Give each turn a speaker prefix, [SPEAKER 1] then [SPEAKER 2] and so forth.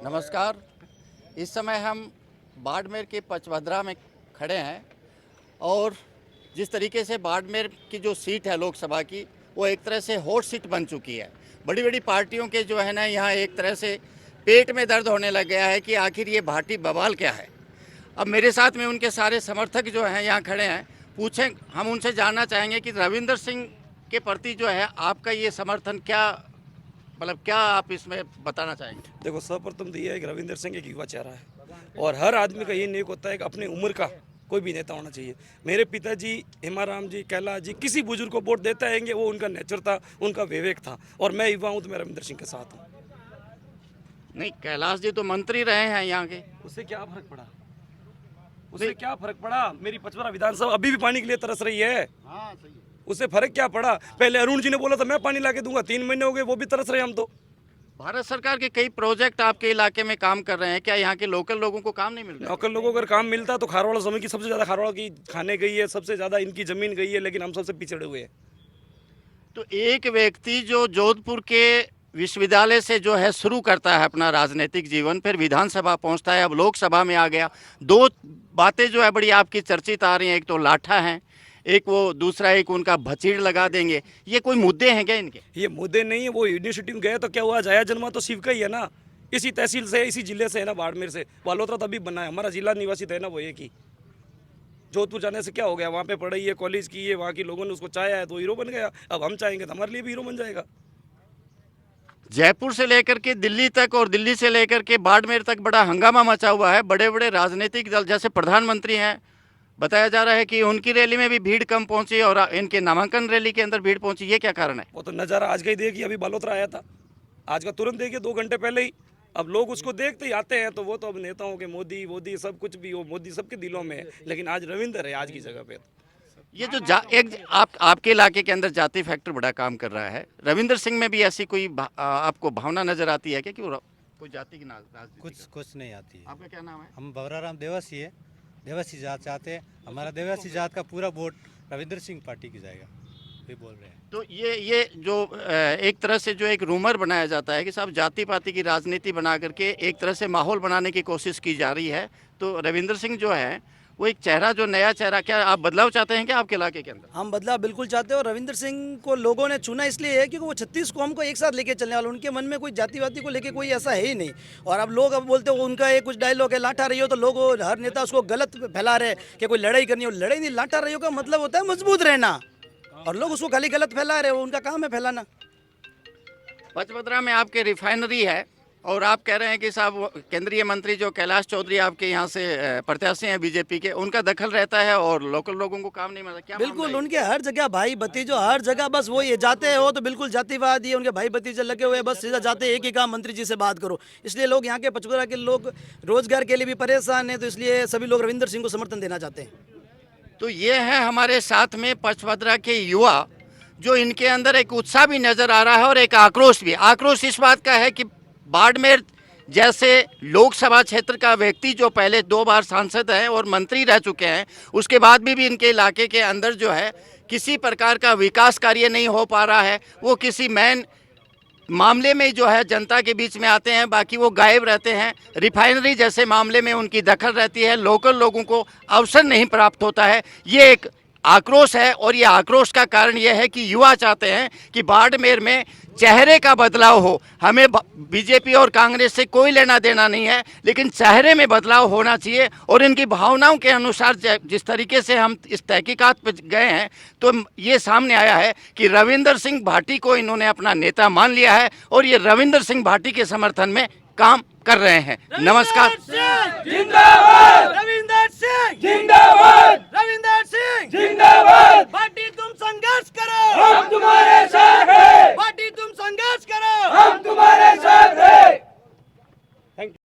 [SPEAKER 1] नमस्कार। इस समय हम बाड़मेर के पचभद्रा में खड़े हैं और जिस तरीके से बाड़मेर की जो सीट है लोकसभा की, वो एक तरह से हॉट सीट बन चुकी है। बड़ी बड़ी पार्टियों के जो है ना, यहाँ एक तरह से पेट में दर्द होने लग गया है कि आखिर ये भाटी बवाल क्या है। अब मेरे साथ में उनके सारे समर्थक जो हैं यहाँ खड़े हैं। पूछें, हम उनसे जानना चाहेंगे कि रविंदर सिंह के प्रति जो है आपका ये समर्थन क्या, मतलब क्या आप इसमें बताना चाहेंगे?
[SPEAKER 2] देखो, सर्वप्रथम तो ये है कि रविंदर सिंह एक युवा चेहरा है और हर आदमी का ये नेक होता है कि अपनी उम्र का कोई भी नेता होना चाहिए। मेरे पिताजी हेमाराम जी, कैलाश जी, किसी बुजुर्ग को वोट देते आएंगे, वो उनका नेचर था, उनका विवेक था। और मैं युवा हूँ तो मैं रविंदर सिंह के साथ हूँ।
[SPEAKER 1] नहीं, कैलाश जी तो मंत्री रहे हैं यहाँ के।
[SPEAKER 2] उससे क्या फर्क पड़ा? उससे क्या फर्क पड़ा? मेरी पचपरा विधानसभा अभी भी पानी के लिए तरस रही है।
[SPEAKER 1] हाँ, सही है।
[SPEAKER 2] उससे फर्क क्या पड़ा? पहले अरुण जी ने बोला था मैं पानी ला के दूंगा, 3 महीने हो गए, वो भी तरस रहे हम तो।
[SPEAKER 1] भारत सरकार के कई प्रोजेक्ट आपके इलाके में काम कर रहे हैं, क्या यहाँ के लोकल लोगों को काम नहीं मिल रहा है?
[SPEAKER 2] लोकल लोगों को अगर काम मिलता तो खारवाड़ा समय की सबसे ज्यादा खारवाड़ा की खाने गई है, सबसे ज्यादा इनकी जमीन गई है, लेकिन हम सबसे पिछड़े हुए हैं।
[SPEAKER 1] तो एक व्यक्ति जो जोधपुर के विश्वविद्यालय से जो है शुरू करता है अपना राजनीतिक जीवन, फिर विधानसभा पहुंचता है, अब लोकसभा में आ गया। दो बातें जो है बड़ी आपकी चर्चित आ रही हैं, एक तो लाठा है, एक वो दूसरा एक उनका भचीड़ लगा देंगे। ये कोई मुद्दे हैं क्या इनके?
[SPEAKER 2] ये मुद्दे नहीं है। वो यूनिवर्सिटी में गए तो क्या हुआ? जाया जन्मा तो शिव का ही है ना। इसी तहसील से, इसी जिले से है ना, बाड़मेर से। बालोतरा तभी बना है, हमारा जिला निवासी है ना वो एक ही। जोधपुर जाने से क्या हो गया? वहाँ पे पढ़ाई है, कॉलेज की है, वहाँ के लोगों ने उसको चाहा है तो हीरो बन गया। अब हम चाहेंगे तो हमारे लिए भी हीरो बन जाएगा।
[SPEAKER 1] जयपुर से लेकर के दिल्ली तक और दिल्ली से लेकर के बाड़मेर तक बड़ा हंगामा मचा हुआ है। बड़े बड़े राजनीतिक दल, जैसे प्रधानमंत्री हैं, बताया जा रहा है कि उनकी रैली में भी भीड़ कम पहुंची और इनके नामांकन रैली के अंदर भीड़ पहुंची। ये क्या कारण है?
[SPEAKER 2] वो तो नज़ारा आज का ही देखिए, अभी बालोतरा आया था, आज का तुरंत देखिए 2 घंटे पहले ही। अब लोग उसको देखते ही आते हैं, तो वो तो अब नेताओं के मोदी वोदी सब कुछ भी हो, मोदी सबके दिलों में है, लेकिन आज रविंदर है आज की जगह पे।
[SPEAKER 1] ये जो एक आपके इलाके के अंदर जाति फैक्टर बड़ा काम कर रहा है, रविंदर सिंह में भी ऐसी कोई आपको भावना नजर आती है क्या कि वो कोई जाति की राजनीति?
[SPEAKER 3] कुछ नहीं आती है।
[SPEAKER 1] आपका क्या नाम है?
[SPEAKER 3] हम बवराराम देवासी है, देवासी जात चाहते हैं। हमारा देवासी जात का पूरा वोट रविंदर सिंह पार्टी की जाएगा, ये बोल रहे हैं।
[SPEAKER 1] तो ये जो एक तरह से जो एक रूमर बनाया जाता है कि साहब जाति पाति की राजनीति बना करके एक तरह से माहौल बनाने की कोशिश की जा रही है, तो रविंदर सिंह जो है वो एक चेहरा, जो नया चेहरा, क्या आप बदलाव चाहते हैं क्या आपके इलाके के अंदर?
[SPEAKER 4] हम बदलाव बिल्कुल चाहते हैं और रविंदर सिंह को लोगों ने चुना इसलिए है क्योंकि वो 36 कौम को एक साथ लेके चलने वाले, उनके मन में कोई जातिवादी को लेके कोई ऐसा है ही नहीं। और अब लोग अब बोलते हो उनका एक कुछ डायलॉग है, लाठा रही हो, तो लोग हर नेता उसको गलत फैला रहे कि कोई लड़ाई करनी हो। लड़ाई नहीं, लाठा रही हो का मतलब होता है मजबूत रहना, और लोग उसको खाली गलत फैला रहे हो, उनका काम है फैलाना।
[SPEAKER 1] पचभद्रा में आपके रिफाइनरी है और आप कह रहे हैं कि साहब केंद्रीय मंत्री जो कैलाश चौधरी आपके यहाँ से प्रत्याशी हैं बीजेपी के, उनका दखल रहता है और लोकल लोगों को काम नहीं मिलता। क्या
[SPEAKER 4] बिल्कुल, उनके हर जगह भाई भतीजो, हर जगह बस वो ये जाते हो तो बिल्कुल जातिवाद, ये उनके भाई भतीजे लगे हुए, बस सीधा जाते एक ही काम, मंत्री जी से बात करो। इसलिए लोग यहाँ के पचभद्रा के लोग रोजगार के लिए भी परेशान है, तो इसलिए सभी लोग रविंदर सिंह को समर्थन देना चाहते हैं।
[SPEAKER 1] तो ये है हमारे साथ में पचभद्रा के युवा, जो इनके अंदर एक उत्साह भी नजर आ रहा है और एक आक्रोश भी। आक्रोश इस बात का है कि बाड़मेर जैसे लोकसभा क्षेत्र का व्यक्ति जो पहले 2 बार सांसद हैं और मंत्री रह चुके हैं, उसके बाद भी इनके इलाके के अंदर जो है किसी प्रकार का विकास कार्य नहीं हो पा रहा है। वो किसी मेन मामले में जो है जनता के बीच में आते हैं, बाकी वो गायब रहते हैं। रिफाइनरी जैसे मामले में उनकी दखल रहती है, लोकल लोगों को अवसर नहीं प्राप्त होता है। ये एक आक्रोश है और ये आक्रोश का कारण ये है कि युवा चाहते हैं कि बाड़मेर में चेहरे का बदलाव हो। हमें बीजेपी और कांग्रेस से कोई लेना देना नहीं है, लेकिन चेहरे में बदलाव होना चाहिए। और इनकी भावनाओं के अनुसार जिस तरीके से हम इस तहकीकात पर गए हैं, तो ये सामने आया है कि रविंदर सिंह भाटी को इन्होंने अपना नेता मान लिया है और ये रविंदर सिंह भाटी के समर्थन में काम कर रहे हैं। नमस्कार।
[SPEAKER 5] जिंदाबाद रविंदर सिंह, जिंदाबाद रविंदर सिंह, जिंदाबाद